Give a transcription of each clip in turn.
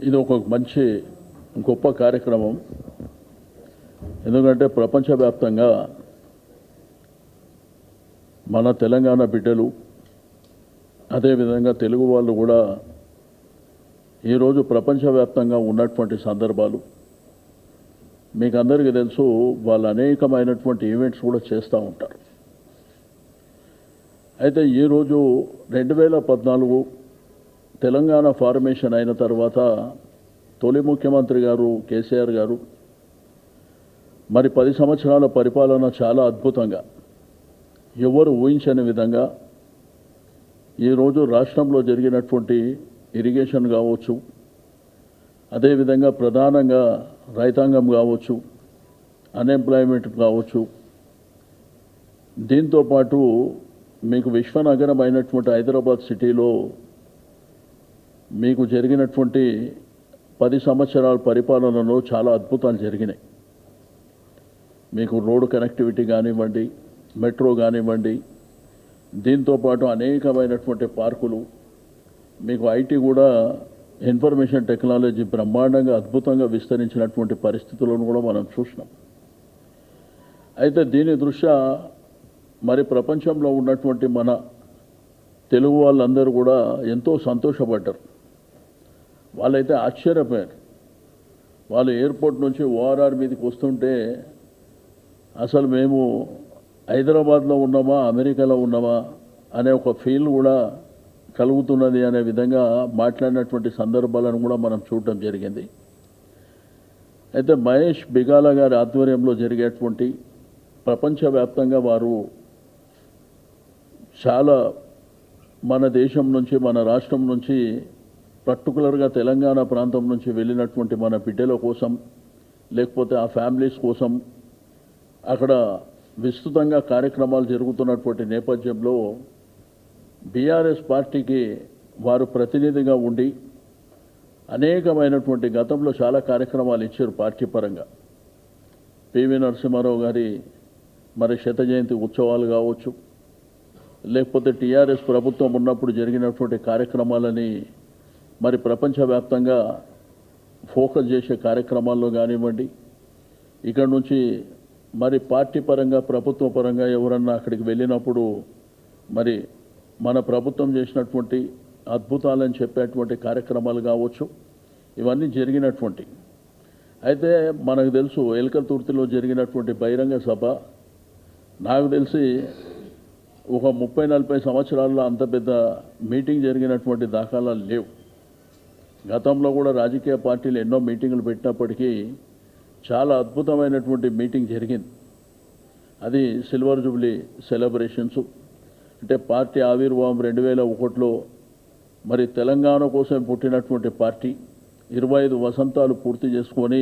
ఇది ఒక మంచి గొప్ప కార్యక్రమం. ఎందుకంటే ప్రపంచవ్యాప్తంగా మన తెలంగాణ బిడ్డలు అదేవిధంగా తెలుగు వాళ్ళు కూడా ఈరోజు ప్రపంచవ్యాప్తంగా ఉన్నటువంటి సందర్భాలు మీకు అందరికీ తెలుసు. వాళ్ళు అనేకమైనటువంటి ఈవెంట్స్ కూడా చేస్తూ ఉంటారు. అయితే ఈరోజు 2014 తెలంగాణ ఫార్మేషన్ అయిన తర్వాత తొలి ముఖ్యమంత్రి గారు కేసీఆర్ గారు మరి 10 సంవత్సరాల పరిపాలన చాలా అద్భుతంగా ఎవరు ఊహించని విధంగా ఈరోజు రాష్ట్రంలో జరిగినటువంటి ఇరిగేషన్ కావచ్చు, అదేవిధంగా ప్రధానంగా రైతాంగం కావచ్చు, అన్ఎంప్లాయ్మెంట్ కావచ్చు, దీంతోపాటు మీకు విశ్వనగరం అయినటువంటి హైదరాబాద్ సిటీలో మీకు జరిగినటువంటి 10 సంవత్సరాల పరిపాలనలో చాలా అద్భుతాలు జరిగినాయి. మీకు రోడ్డు కనెక్టివిటీ కానివ్వండి, మెట్రో కానివ్వండి, దీంతోపాటు అనేకమైనటువంటి పార్కులు, మీకు ఐటీ కూడా ఇన్ఫర్మేషన్ టెక్నాలజీ బ్రహ్మాండంగా అద్భుతంగా విస్తరించినటువంటి పరిస్థితులను కూడా మనం చూసినాం. అయితే దీని దృష్ట్యా మరి ప్రపంచంలో ఉన్నటువంటి మన తెలుగు వాళ్ళందరూ కూడా ఎంతో సంతోషపడ్డారు. వాళ్ళైతే ఆశ్చర్యపోయారు. వాళ్ళు ఎయిర్పోర్ట్ నుంచి ఓఆర్ఆర్ మీదకి వస్తుంటే అసలు మేము హైదరాబాద్లో ఉన్నామా అమెరికాలో ఉన్నామా అనే ఒక ఫీల్ కూడా కలుగుతున్నది అనే విధంగా మాట్లాడినటువంటి సందర్భాలను కూడా మనం చూడటం జరిగింది. అయితే మహేష్ బిగాల గారి ఆధ్వర్యంలో జరిగేటువంటి ప్రపంచవ్యాప్తంగా వారు చాలా మన దేశం నుంచి మన రాష్ట్రం నుంచి పర్టికులర్గా తెలంగాణ ప్రాంతం నుంచి వెళ్ళినటువంటి మన బిడ్డల కోసం లేకపోతే ఆ ఫ్యామిలీస్ కోసం అక్కడ విస్తృతంగా కార్యక్రమాలు జరుగుతున్నటువంటి నేపథ్యంలో బీఆర్ఎస్ పార్టీకి వారు ప్రతినిధిగా ఉండి అనేకమైనటువంటి గతంలో చాలా కార్యక్రమాలు ఇచ్చారు పార్టీ పరంగా. పివి నరసింహారావు గారి మరి శత జయంతి ఉత్సవాలు కావచ్చు, లేకపోతే టీఆర్ఎస్ ప్రభుత్వం ఉన్నప్పుడు జరిగినటువంటి కార్యక్రమాలని మరి ప్రపంచవ్యాప్తంగా ఫోకస్ చేసే కార్యక్రమాల్లో కానివ్వండి, ఇక్కడ నుంచి మరి పార్టీ పరంగా ప్రభుత్వ పరంగా ఎవరన్నా అక్కడికి వెళ్ళినప్పుడు మరి మన ప్రభుత్వం చేసినటువంటి అద్భుతాలని చెప్పేటువంటి కార్యక్రమాలు కావచ్చు, ఇవన్నీ జరిగినటువంటి. అయితే మనకు తెలుసు ఎల్కతుర్తిలో జరిగినటువంటి బహిరంగ సభ నాకు తెలిసి ఒక 30-40 సంవత్సరాల్లో అంత పెద్ద మీటింగ్ జరిగినటువంటి దాఖలాలు లేవు. గతంలో కూడా రాజకీయ పార్టీలు ఎన్నో మీటింగులు పెట్టినప్పటికీ చాలా అద్భుతమైనటువంటి మీటింగ్ జరిగింది. అది సిల్వర్ జూబ్లీ సెలబ్రేషన్స్. అంటే పార్టీ ఆవిర్భావం 2001లో మరి తెలంగాణ కోసం పుట్టినటువంటి పార్టీ 25 వసంతాలు పూర్తి చేసుకొని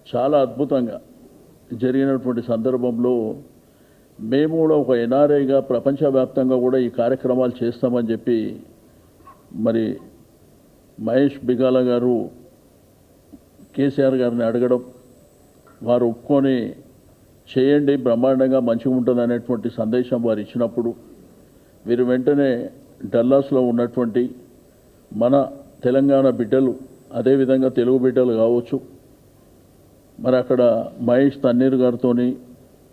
చాలా అద్భుతంగా జరిగినటువంటి సందర్భంలో మేము కూడా ఒక ఎన్ఆర్ఐగా ప్రపంచవ్యాప్తంగా కూడా ఈ కార్యక్రమాలు చేస్తామని చెప్పి మరి మహేష్ బిగాల గారు కేసీఆర్ గారిని అడగడం, వారు ఒప్పుకొని చేయండి బ్రహ్మాండంగా మంచిగా ఉంటుంది అనేటువంటి సందేశం వారు ఇచ్చినప్పుడు వీరు వెంటనే డల్లాస్లో ఉన్నటువంటి మన తెలంగాణ బిడ్డలు అదేవిధంగా తెలుగు బిడ్డలు కావచ్చు మరి అక్కడ మహేష్ తన్నీర్ గారితో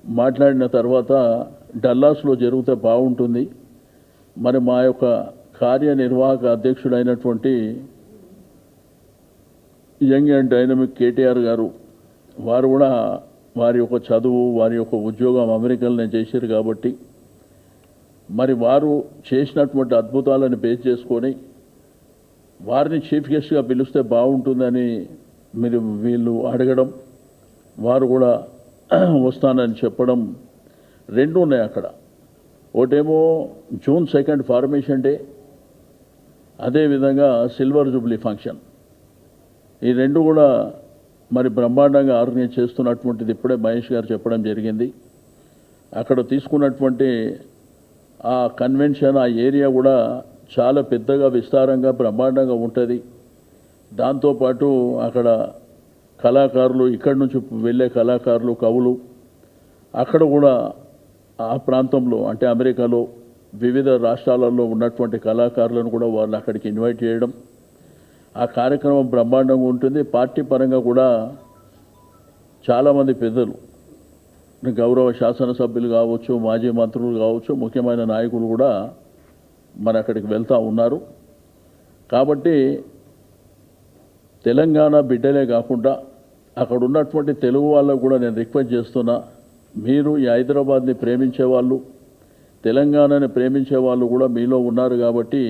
మాట్లాడిన తర్వాత డల్లాస్లో జరిగితే బాగుంటుంది, మరి మా యొక్క కార్యనిర్వాహక అధ్యక్షుడైనటువంటి యంగ్ అండ్ డైనమిక్ కేటీఆర్ గారు వారు కూడా వారి యొక్క చదువు వారి యొక్క ఉద్యోగం అమెరికాలోనే చేశారు కాబట్టి మరి వారు చేసినటువంటి అద్భుతాలను బేస్ చేసుకొని వారిని చీఫ్ గెస్ట్గా పిలిస్తే బాగుంటుందని వీళ్ళు అడగడం, వారు కూడా వస్తానని చెప్పడం రెండు ఉన్నాయి అక్కడ. ఒకటేమో June 2 ఫార్మేషన్ డే, అదేవిధంగా సిల్వర్ జూబ్లీ ఫంక్షన్. ఈ రెండు కూడా మరి బ్రహ్మాండంగా ఆర్గనైజ్ చేస్తున్నటువంటిది ఇప్పుడే మహేష్ గారు చెప్పడం జరిగింది. అక్కడ తీసుకున్నటువంటి ఆ కన్వెన్షన్ ఆ ఏరియా కూడా చాలా పెద్దగా విస్తారంగా బ్రహ్మాండంగా ఉంటుంది. దాంతోపాటు అక్కడ కళాకారులు, ఇక్కడి నుంచి వెళ్ళే కళాకారులు, కవులు అక్కడ కూడా ఆ ప్రాంతంలో అంటే అమెరికాలో వివిధ రాష్ట్రాలలో ఉన్నటువంటి కళాకారులను కూడా వాళ్ళు అక్కడికి ఇన్వైట్ చేయడం, ఆ కార్యక్రమం బ్రహ్మాండంగా ఉంటుంది. పార్టీ పరంగా కూడా చాలామంది పెద్దలు, గౌరవ శాసనసభ్యులు కావచ్చు, మాజీ మంత్రులు కావచ్చు, ముఖ్యమైన నాయకులు కూడా మరి అక్కడికి వెళ్తూ ఉన్నారు. కాబట్టి తెలంగాణ బిడ్డలే కాకుండా అక్కడ ఉన్నటువంటి తెలుగు వాళ్ళకు కూడా నేను రిక్వెస్ట్ చేస్తున్నా, మీరు ఈ హైదరాబాద్ని ప్రేమించే వాళ్ళు, తెలంగాణని ప్రేమించే వాళ్ళు కూడా మీలో ఉన్నారు. కాబట్టి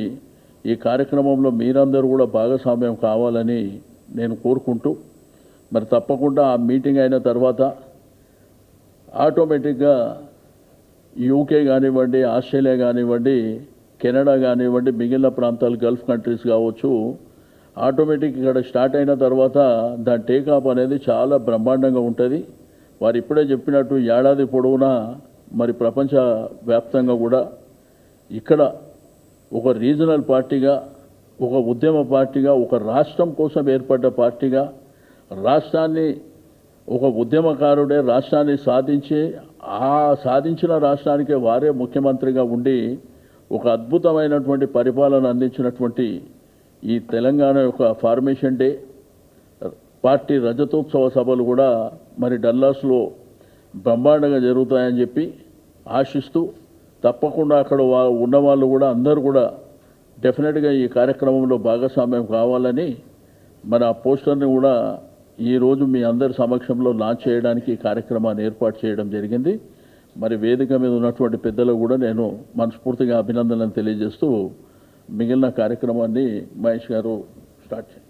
ఈ కార్యక్రమంలో మీరందరూ కూడా భాగస్వామ్యం కావాలని నేను కోరుకుంటూ, మరి తప్పకుండా ఆ మీటింగ్ అయిన తర్వాత ఆటోమేటిక్గా యూకే కానివ్వండి, ఆస్ట్రేలియా కానివ్వండి, కెనడా కానివ్వండి, మిగిలిన ప్రాంతాలు గల్ఫ్ కంట్రీస్ కావచ్చు, ఆటోమేటిక్ ఇక్కడ స్టార్ట్ అయిన తర్వాత దాని టేకాఫ్ అనేది చాలా బ్రహ్మాండంగా ఉంటుంది. వారు ఇప్పుడే చెప్పినట్టు ఏడాది పొడవునా మరి ప్రపంచ వ్యాప్తంగా కూడా ఇక్కడ ఒక రీజనల్ పార్టీగా, ఒక ఉద్యమ పార్టీగా, ఒక రాష్ట్రం కోసం ఏర్పడ్డ పార్టీగా, రాష్ట్రాన్ని ఒక ఉద్యమకారుడే రాష్ట్రాన్ని సాధించి ఆ సాధించిన రాష్ట్రానికే వారే ముఖ్యమంత్రిగా ఉండి ఒక అద్భుతమైనటువంటి పరిపాలన అందించినటువంటి ఈ తెలంగాణ యొక్క ఫార్మేషన్ డే పార్టీ రజతోత్సవ సభలు కూడా మరి డల్లాస్లో బ్రహ్మాండంగా జరుగుతాయని చెప్పి ఆశిస్తూ, తప్పకుండా అక్కడ ఉన్నవాళ్ళు కూడా అందరూ కూడా డెఫినెట్గా ఈ కార్యక్రమంలో భాగస్వామ్యం కావాలని మన ఆ పోస్టర్ని కూడా ఈరోజు మీ అందరి సమక్షంలో లాంచ్ చేయడానికి ఈ కార్యక్రమాన్ని ఏర్పాటు చేయడం జరిగింది. మరి వేదిక మీద ఉన్నటువంటి పెద్దలకు కూడా నేను మనస్ఫూర్తిగా అభినందనలు తెలియజేస్తూ మిగిలిన కార్యక్రమాన్ని మహేష్ గారు స్టార్ట్ చేయండి.